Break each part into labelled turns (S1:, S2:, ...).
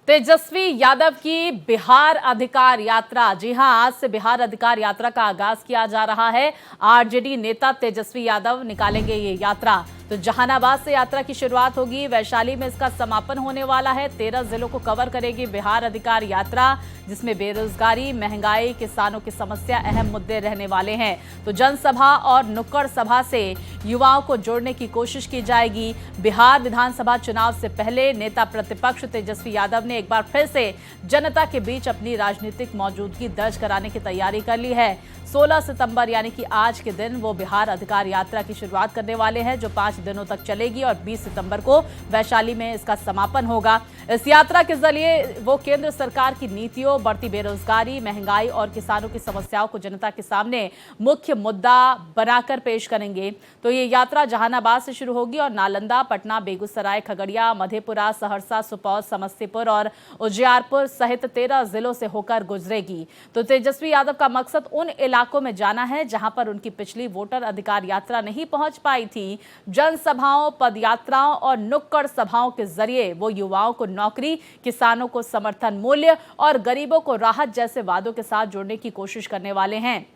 S1: तेजस्वी यादव की बिहार अधिकार यात्रा। जी हां, आज से बिहार अधिकार यात्रा का आगाज किया जा रहा है। आरजेडी नेता तेजस्वी यादव निकालेंगे ये यात्रा। तो जहानाबाद से यात्रा की शुरुआत होगी, वैशाली में इसका समापन होने वाला है। 13 जिलों को कवर करेगी बिहार अधिकार यात्रा, जिसमें बेरोजगारी, महंगाई, किसानों की समस्या अहम मुद्दे रहने वाले हैं। तो जनसभा और नुक्कड़ सभा से युवाओं को जोड़ने की कोशिश की जाएगी। बिहार विधानसभा चुनाव से पहले नेता प्रतिपक्ष तेजस्वी यादव ने एक बार फिर से जनता के बीच अपनी राजनीतिक मौजूदगी दर्ज कराने की तैयारी कर ली है। 16 सितंबर यानी कि आज के दिन वो बिहार अधिकार यात्रा की शुरुआत करने वाले हैं, जो 5 दिनों तक चलेगी और 20 सितंबर को वैशाली में इसका समापन होगा। इस यात्रा के जरिए वो केंद्र सरकार की नीतियों, बढ़ती बेरोजगारी, महंगाई और किसानों की समस्याओं को जनता के सामने मुख्य मुद्दा बनाकर पेश करेंगे। तो ये यात्रा जहानाबाद से शुरू होगी और नालंदा, पटना, बेगूसराय, खगड़िया, मधेपुरा, सहरसा, सुपौल, समस्तीपुर और उजियारपुर सहित 13 जिलों से होकर गुजरेगी। तो तेजस्वी यादव का मकसद उन इलाकों में जाना है जहां पर उनकी पिछली वोटर अधिकार यात्रा नहीं पहुंच पाई थी। जनसभाओं, पदयात्राओं और नुक्कड़ सभाओं के जरिए वो युवाओं को नौकरी, किसानों को समर्थन मूल्य और गरीबों को राहत जैसे वादों के साथ जोड़ने की कोशिश करने वाले हैं।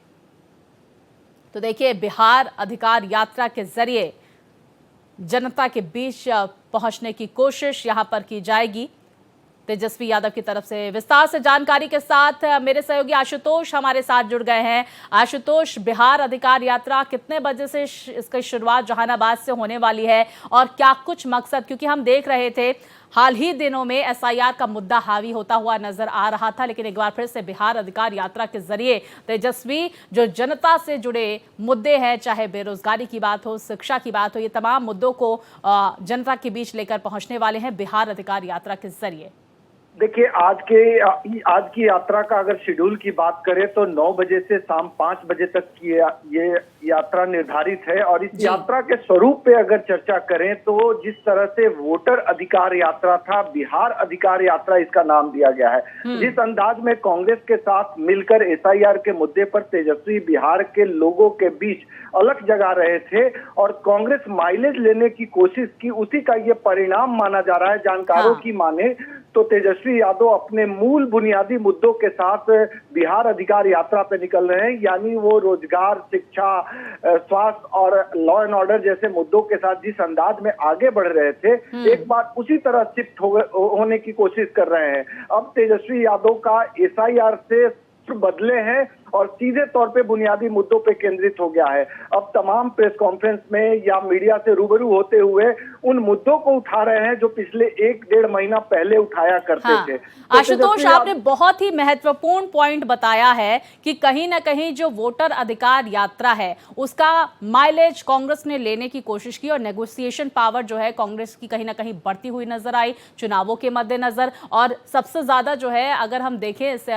S1: तो देखिए, बिहार अधिकार यात्रा के जरिए जनता के बीच पहुंचने की कोशिश यहां पर की जाएगी। तेजस्वी यादव की तरफ से विस्तार से जानकारी के साथ मेरे सहयोगी आशुतोष हमारे साथ जुड़ गए हैं। आशुतोष, बिहार अधिकार यात्रा कितने बजे से इसकी शुरुआत जहानाबाद से होने वाली है और क्या कुछ मकसद, क्योंकि हम देख रहे थे हाल ही दिनों में एसआईआर का मुद्दा हावी होता हुआ नजर आ रहा था, लेकिन एक बार फिर से बिहार अधिकार यात्रा के जरिए तेजस्वी जो जनता से जुड़े मुद्दे हैं, चाहे बेरोजगारी की बात हो, शिक्षा की बात हो, ये तमाम मुद्दों को जनता के बीच लेकर पहुंचने वाले हैं बिहार अधिकार यात्रा के जरिए।
S2: देखिए, आज की यात्रा का अगर शेड्यूल की बात करें तो 9 बजे से शाम 5 बजे तक की ये यात्रा निर्धारित है। और इस यात्रा के स्वरूप पे अगर चर्चा करें तो जिस तरह से वोटर अधिकार यात्रा था, बिहार अधिकार यात्रा इसका नाम दिया गया है। जिस अंदाज में कांग्रेस के साथ मिलकर एसआईआर के मुद्दे पर तेजस्वी बिहार के लोगों के बीच अलग जगा रहे थे और कांग्रेस माइलेज लेने की कोशिश की, उसी का ये परिणाम माना जा रहा है। जानकारों की माने तो तेजस्वी यादव अपने मूल बुनियादी मुद्दों के साथ बिहार अधिकार यात्रा पे निकल रहे हैं, यानी वो रोजगार, शिक्षा, स्वास्थ्य और लॉ एंड ऑर्डर जैसे मुद्दों के साथ जिस अंदाज में आगे बढ़ रहे थे, एक बार उसी तरह शिफ्ट होने की कोशिश कर रहे हैं। अब तेजस्वी यादव का एसआईआर से बदले हैं और सीधे तौर पे बुनियादी मुद्दों पे केंद्रित हो गया है। अब तमाम प्रेस कॉन्फ्रेंस में या मीडिया से रूबरू होते हुए उन मुद्दों को उठा रहे हैं जो पिछले 1-1.5 महीना पहले उठाया करते थे। तो
S1: आशुतोष, आपने बहुत ही महत्वपूर्ण पॉइंट बताया है कि कहीं ना कहीं जो वोटर अधिकार यात्रा है उसका माइलेज कांग्रेस ने लेने की कोशिश की और नेगोशिएशन पावर जो है कांग्रेस की कहीं ना कहीं बढ़ती हुई नजर आई चुनावों के मद्देनजर। और सबसे ज्यादा जो है, अगर हम देखें इस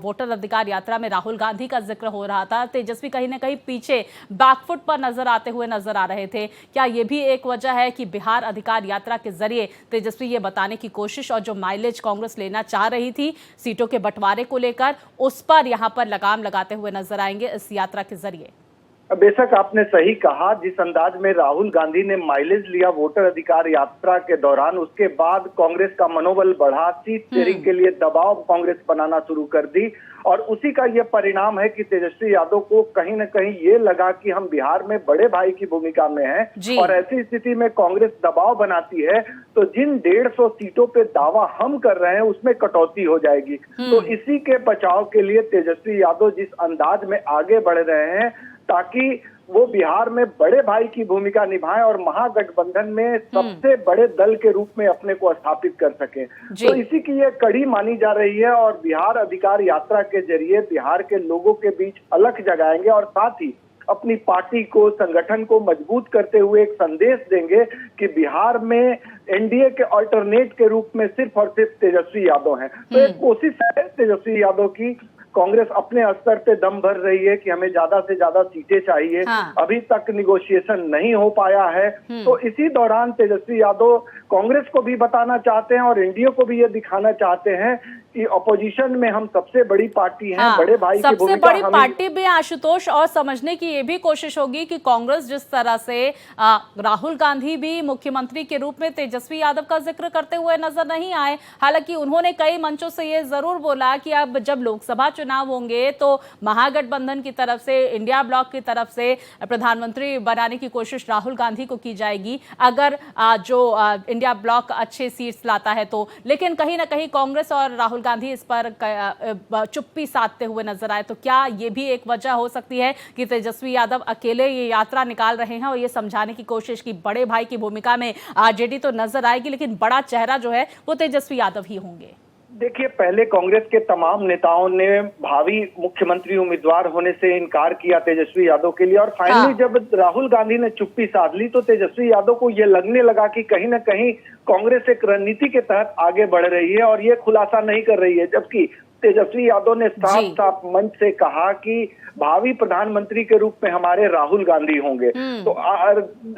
S1: वोटर अधिकार यात्रा में राहुल गांधी का जिक्र हो रहा था, तेजस्वी कहीं ना कहीं पीछे बैकफुट पर नजर आते हुए नजर आ रहे थे। क्या यह भी एक वजह है कि बिहार अधिकार यात्रा के जरिए तेजस्वी ये बताने की कोशिश और जो माइलेज कांग्रेस लेना चाह रही थी सीटों के बंटवारे को लेकर, उस पर यहां पर लगाम लगाते हुए नजर आएंगे इस यात्रा के जरिए?
S2: बेशक आपने सही कहा। जिस अंदाज में राहुल गांधी ने माइलेज लिया वोटर अधिकार यात्रा के दौरान, उसके बाद कांग्रेस का मनोबल बढ़ा, सीट शेयरिंग के लिए दबाव कांग्रेस बनाना शुरू कर दी और उसी का यह परिणाम है कि तेजस्वी यादव को कहीं न कहीं ये लगा कि हम बिहार में बड़े भाई की भूमिका में हैं और ऐसी स्थिति में कांग्रेस दबाव बनाती है तो जिन 150 सीटों पे दावा हम कर रहे हैं उसमें कटौती हो जाएगी। तो इसी के बचाव के लिए तेजस्वी यादव जिस अंदाज में आगे बढ़ रहे हैं ताकि वो बिहार में बड़े भाई की भूमिका निभाएं और महागठबंधन में सबसे बड़े दल के रूप में अपने को स्थापित कर सकें। तो इसी की ये कड़ी मानी जा रही है और बिहार अधिकार यात्रा के जरिए बिहार के लोगों के बीच अलख जगाएंगे और साथ ही अपनी पार्टी को, संगठन को मजबूत करते हुए एक संदेश देंगे कि बिहार में एनडीए के अल्टरनेट के रूप में सिर्फ और सिर्फ तेजस्वी यादव हैं। तो एक कोशिश है तेजस्वी यादव की कांग्रेस अपने स्तर पे दम भर रही है कि हमें ज्यादा से ज्यादा सीटें चाहिए।
S1: हाँ।
S2: अभी तक निगोशिएशन नहीं हो पाया है। तो इसी दौरान तेजस्वी यादव कांग्रेस को भी बताना चाहते हैं और एनडीए को भी ये दिखाना चाहते हैं कि अपोजिशन में हम सबसे बड़ी पार्टी हैं।
S1: हाँ,
S2: बड़े भाई की
S1: सबसे
S2: भूमिका
S1: बड़ी पार्टी भी आशुतोष, और समझने की ये भी कोशिश होगी कि कांग्रेस जिस तरह से राहुल गांधी भी मुख्यमंत्री के रूप में तेजस्वी यादव का जिक्र करते हुए नजर नहीं आए। हालांकि उन्होंने कई मंचों से ये जरूर बोला कि अब जब लोकसभा चुनाव होंगे तो महागठबंधन की तरफ से, इंडिया ब्लॉक की तरफ से प्रधानमंत्री बनाने की कोशिश राहुल गांधी को की जाएगी अगर जो इंडिया ब्लॉक अच्छे सीट्स लाता है तो। लेकिन कहीं ना कहीं कांग्रेस और राहुल गांधी इस पर चुप्पी साधते हुए नजर आए। तो क्या ये भी एक वजह हो सकती है कि तेजस्वी यादव अकेले ये यात्रा निकाल रहे हैं और ये समझाने की कोशिश की बड़े भाई की भूमिका में आरजेडी तो नजर आएगी, लेकिन बड़ा चेहरा जो है वो तेजस्वी यादव ही होंगे?
S2: देखिए, पहले कांग्रेस के तमाम नेताओं ने भावी मुख्यमंत्री उम्मीदवार होने से इनकार किया तेजस्वी यादव के लिए, और फाइनली जब राहुल गांधी ने चुप्पी साध ली तो तेजस्वी यादव को ये लगने लगा कि कहीं ना कहीं कांग्रेस एक रणनीति के तहत आगे बढ़ रही है और ये खुलासा नहीं कर रही है। जबकि तेजस्वी यादव ने साफ साफ मंच से कहा कि भावी प्रधानमंत्री के रूप में हमारे राहुल गांधी होंगे। तो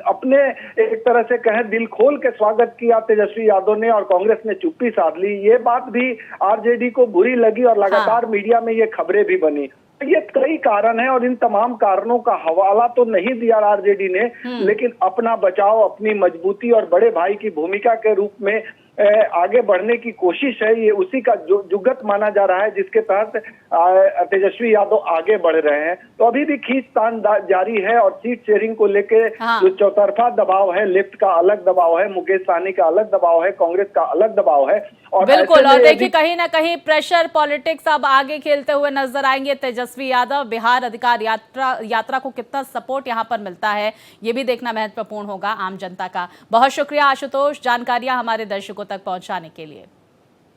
S2: अपने एक तरह से कहें दिल खोल के स्वागत किया तेजस्वी यादव ने और कांग्रेस ने चुप्पी साध ली। ये बात भी आरजेडी को बुरी लगी और लगातार मीडिया में ये खबरें भी बनी। ये कई कारण हैं और इन तमाम कारणों का हवाला तो नहीं दिया आरजेडी ने, लेकिन अपना बचाव, अपनी मजबूती और बड़े भाई की भूमिका के रूप में आगे बढ़ने की कोशिश है। ये उसी का जुगत माना जा रहा है जिसके तहत तेजस्वी यादव आगे बढ़ रहे हैं। तो अभी भी खींचतान जारी है और सीट शेयरिंग को लेके जो चौतरफा दबाव है, लेफ्ट का अलग दबाव है, मुकेश सहनी का अलग दबाव है, कांग्रेस का अलग दबाव है। और
S1: बिल्कुल, और देखिए कहीं ना कहीं प्रेशर पॉलिटिक्स अब आगे खेलते हुए नजर आएंगे। तेजस्वी यादव बिहार अधिकार यात्रा को कितना सपोर्ट यहाँ पर मिलता है ये भी देखना महत्वपूर्ण होगा आम जनता का। बहुत शुक्रिया आशुतोष, जानकारियां हमारे दर्शकों तक पहुंचाने के लिए।